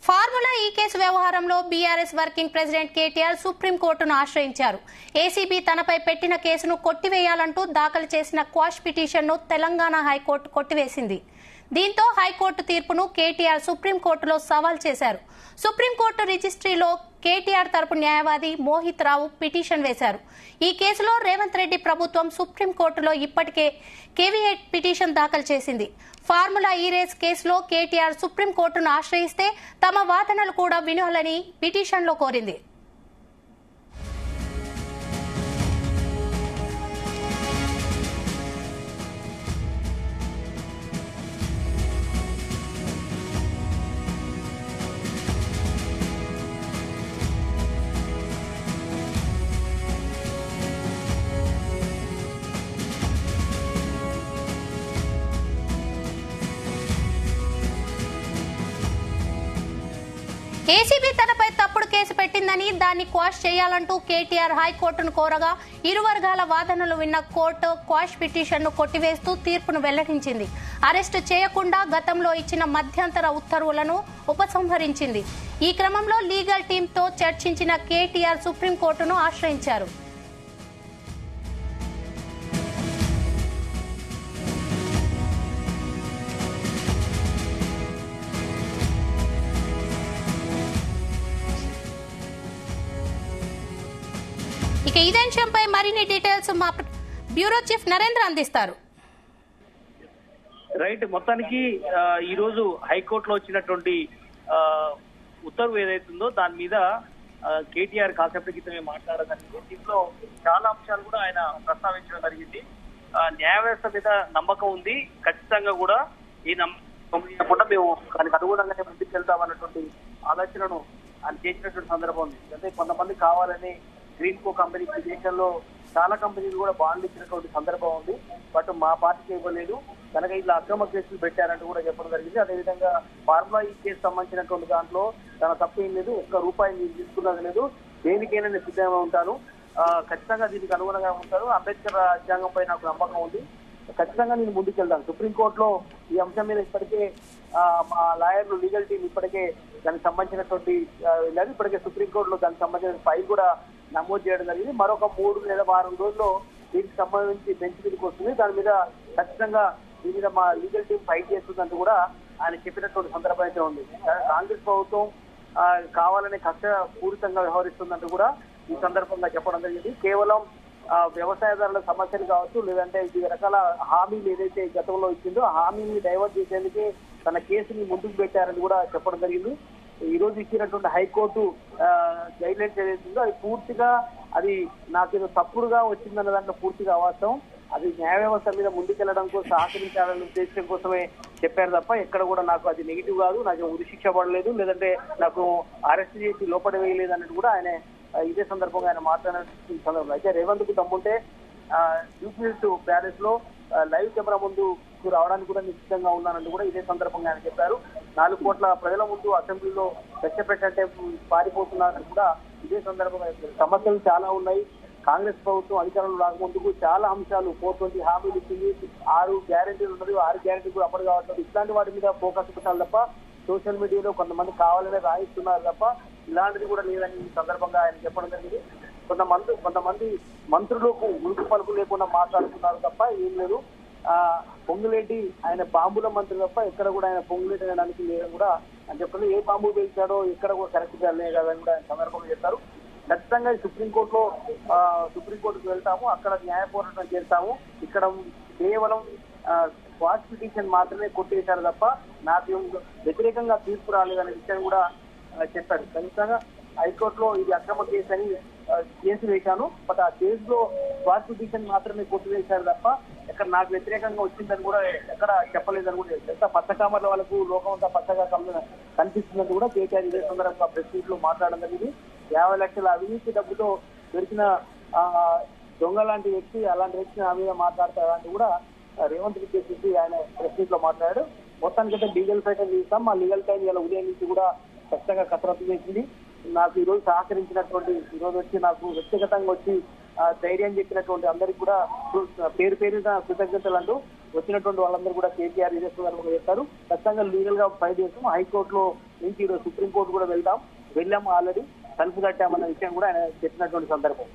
Formula ఈ case వ్యవహారంలో BRS working president KTR సుప్రీంకోర్టును ఆశ్రయించారు. ఏసీబీ తనపై పెట్టిన కేసును కొట్టివేయాలంటూ దాఖలు చేసిన క్వాష్ పిటిషన్ను తెలంగాణ హైకోర్టు కొట్టివేసింది. దీంతో హైకోర్టు తీర్పును కేటీఆర్ సుప్రీంకోర్టులో సవాల్ చేశారు. సుప్రీంకోర్టు రిజిస్ట్రీలో కేటీఆర్ తరపు న్యాయవాది మోహిత్ రావు పిటిషన్ వేశారు. ఈ కేసులో రేవంత్ రెడ్డి ప్రభుత్వం సుప్రీంకోర్టులో ఇప్పటికే కేవీఐ పిటిషన్ దాఖలు చేసింది. ఫార్ములా ఈ రేస్ కేసులో కేటీఆర్ సుప్రీంకోర్టును ఆశ్రయిస్తే తమ వాదనలు కూడా వినాలని పిటిషన్లో కోరింది. ఏసీబీ తనపై తప్పుడు కేసు పెట్టిందని దాన్ని క్వాష్ చేయాలంటూ కేటీఆర్ హైకోర్టును కోరగా ఇరు వర్గాల వాదనలు విన్న కోర్టు క్వాష్ పిటిషన్ను కొట్టివేస్తూ తీర్పును వెల్లడించింది. అరెస్టు చేయకుండా గతంలో ఇచ్చిన మధ్యంతర ఉత్తర్వులను ఉపసంహరించింది. ఈ క్రమంలో లీగల్ టీంతో చర్చించిన కేటీఆర్ సుప్రీంకోర్టును ఆశ్రయించారు. ఇక ఇదే అంశంపై మరిన్ని డీటెయిల్స్ మా బ్యూరో చీఫ్ నరేంద్ర అందిస్తారు. రైట్, మొత్తానికి ఈ రోజు హైకోర్టులో వచ్చినటువంటి ఉత్తర్వు ఏదైతుందో దాని మీద కేటీఆర్ కాసేపటి క్రితమే మాట్లాడడం జరిగింది. దీంట్లో చాలా అంశాలు కూడా ఆయన ప్రస్తావించడం జరిగింది. న్యాయ వ్యవస్థ మీద నమ్మకం ఉంది, ఖచ్చితంగా కూడా ఈ నమ్మకం కూడా మేము దానికి అనుగుణంగానే ముందుకు వెళ్తామన్నటువంటి ఆలోచనను ఆయన చేసినటువంటి సందర్భం ఉంది. అంటే కొంతమంది కావాలని గ్రీన్ కో కంపెనీకి దేశంలో చాలా కంపెనీలు కూడా బాండ్లు ఇచ్చినటువంటి సందర్భం ఉంది. బట్ మా పార్టీకి ఇవ్వలేదు, కనుక ఇలా అక్రమ కేసులు పెట్టారంటూ కూడా చెప్పడం జరిగింది. అదేవిధంగా ఫార్ములా ఈ కేసు సంబంధించినటువంటి దాంట్లో తన తప్పు ఏం లేదు, ఒక్క రూపాయి మీరు తీసుకున్నది లేదు, దేనికైనా నేను సిద్ధంగా ఉంటాను, ఖచ్చితంగా దీనికి అనుగుణంగా ఉంటాను, అంబేద్కర్ రాజ్యాంగంపై నాకు నమ్మకం ఉంది, ఖచ్చితంగా నేను ముందుకెళ్తాను. సుప్రీంకోర్టులో ఈ అంశం మీద ఇప్పటికే మా లాయర్లు లీగల్ టీం ఇప్పటికే దానికి సంబంధించినటువంటి లేదు, ఇప్పటికే సుప్రీంకోర్టులో దానికి సంబంధించిన ఫైల్ కూడా నమోదు చేయడం జరిగింది. మరొక 3 లేదా 6 రోజుల్లో దీనికి సంబంధించి బెంచ్ మీదకి వస్తుంది. దాని మీద ఖచ్చితంగా దీని మీద మా లీగల్ టీం ఫైట్ చేస్తుందంటూ కూడా ఆయన చెప్పినటువంటి సందర్భం అయితే ఉంది. కాంగ్రెస్ ప్రభుత్వం కావాలనే కక్షపూరితంగా వ్యవహరిస్తుందంటూ కూడా ఈ సందర్భంగా చెప్పడం జరిగింది. కేవలం వ్యవసాయదారుల సమస్యలు కావచ్చు, లేదంటే వివిధ రకాల హామీలు ఏదైతే గతంలో ఇచ్చిందో ఆ హామీని డైవర్ట్ చేసేందుకే తన కేసుని ముందుకు పెట్టారని కూడా చెప్పడం జరిగింది. ఈ రోజు ఇచ్చినటువంటి హైకోర్టు గైడ్ లైన్స్ ఏదైతుందో అది పూర్తిగా అది నాకేదో తప్పుడుగా వచ్చిందన్న దాంట్లో పూర్తిగా అవాస్తవం. అది న్యాయ వ్యవస్థ మీద ముందుకెళ్లడం కోసం సహకరించాలనే ఉద్దేశం కోసమే చెప్పారు తప్ప ఎక్కడ కూడా నాకు అది నెగిటివ్ కాదు, నాకు ఉరిశిక్ష పడలేదు, లేదంటే నాకు అరెస్ట్ చేసి లోపల వేయలేదు అన్నట్టు కూడా ఆయన ఇదే సందర్భంగా ఆయన మాట్లాడిన సందర్భంలో. అయితే రేవంత్ కు దమ్ముంటే యూపీఎస్ ప్యాలెస్ లో లైవ్ కెమెరా ముందు రావడానికి కూడా నిశ్చితంగా ఉన్నానంటూ కూడా ఇదే సందర్భంగా ఆయన చెప్పారు. 4 కోట్ల ప్రజల ముందు అసెంబ్లీలో చర్చ పెట్టంటే పారిపోతున్నారని కూడా ఇదే సందర్భంగా సమస్యలు చాలా ఉన్నాయి. కాంగ్రెస్ ప్రభుత్వం అధికారంలో రాకముందుకు చాలా అంశాలు 420 హామీలు ఇచ్చింది, 6 గ్యారెంటీలు ఉన్నది, 6 గ్యారెంటీలు కూడా అప్పటి కావట్లేదు. ఇట్లాంటి వాటి మీద ఫోకస్ పెట్టాలి తప్ప సోషల్ మీడియాలో కొంతమంది కావాలనే రాయిస్తున్నారు తప్ప ఇలాంటిది కూడా లేదని ఈ సందర్భంగా ఆయన చెప్పడం జరిగింది. కొంతమంది మంత్రులకు ఉరుకు పలుకు లేకుండా మాట్లాడుతున్నారు తప్ప ఏం లేదు. పొంగులేటి ఆయన బాంబుల మంత్రి తప్ప ఎక్కడ కూడా ఆయన పొంగులేటి అనడానికి లేదని కూడా అని చెప్పండి. ఏ బాంబు పేల్చాడో ఎక్కడ కూడా కరెక్ట్ చేయలే కదని కూడా ఆయన సందర్భంగా చెప్పారు. ఖచ్చితంగా సుప్రీంకోర్టుకు వెళ్తాము, అక్కడ న్యాయ పోరాటం చేస్తాము, ఇక్కడ కేవలం క్వాష్ పిటిషన్ మాత్రమే కొట్టేశారు తప్ప నాకు వ్యతిరేకంగా తీర్పు రాలేదనే విషయం కూడా చెప్పారు. ఖచ్చితంగా హైకోర్టులో ఇది అక్రమ కేసు అని కేసు వేశాను, బట్ ఆ కేసులో క్వాష్ పిటిషన్ మాత్రమే కొట్టివేశారు తప్ప ఎక్కడ నాకు వ్యతిరేకంగా వచ్చిందని కూడా ఎక్కడ చెప్పలేదని కూడా ఎంత పచ్చకామర్ల వాళ్ళకు లోకం అంతా పచ్చగా కనిపిస్తుందని కూడా కేటీఆర్ ఇదే సందర్భంగా ప్రెస్ మీట్ లో మాట్లాడడం జరిగింది. 50 లక్షల అవినీతి డబ్బుతో దొరికిన దొంగ లాంటి వ్యక్తి, అలాంటి వ్యక్తి నా మీద మాట్లాడతారంటూ కూడా రేవంత్ రెడ్డి చేసి ఆయన ప్రెస్ మీట్ లో మాట్లాడాడు. మొత్తానికైతే లీగల్ ఫైట్ చేస్తాం, మా లీగల్ టైం ఇలా ఉదయం నుంచి కూడా ఖచ్చితంగా కసరత్తు చేసింది. నాకు ఈ రోజు సహకరించినటువంటి, ఈ రోజు వచ్చి నాకు వ్యక్తిగతంగా వచ్చి ధైర్యం చెప్పినటువంటి అందరికి కూడా పేరు పేరున కృతజ్ఞతలు అంటూ వచ్చినటువంటి వాళ్ళందరూ కూడా కేటీఆర్ ఇదే సందర్భంగా చెప్పారు. ఖచ్చితంగా లీగల్ గా ఫైట్ చేస్తాం, హైకోర్టులో నుంచి ఈరోజు సుప్రీంకోర్టు కూడా వెళ్ళాము ఆల్రెడీ, తలుపు కట్టామన్న విషయం కూడా ఆయన చెప్పినటువంటి సందర్భం.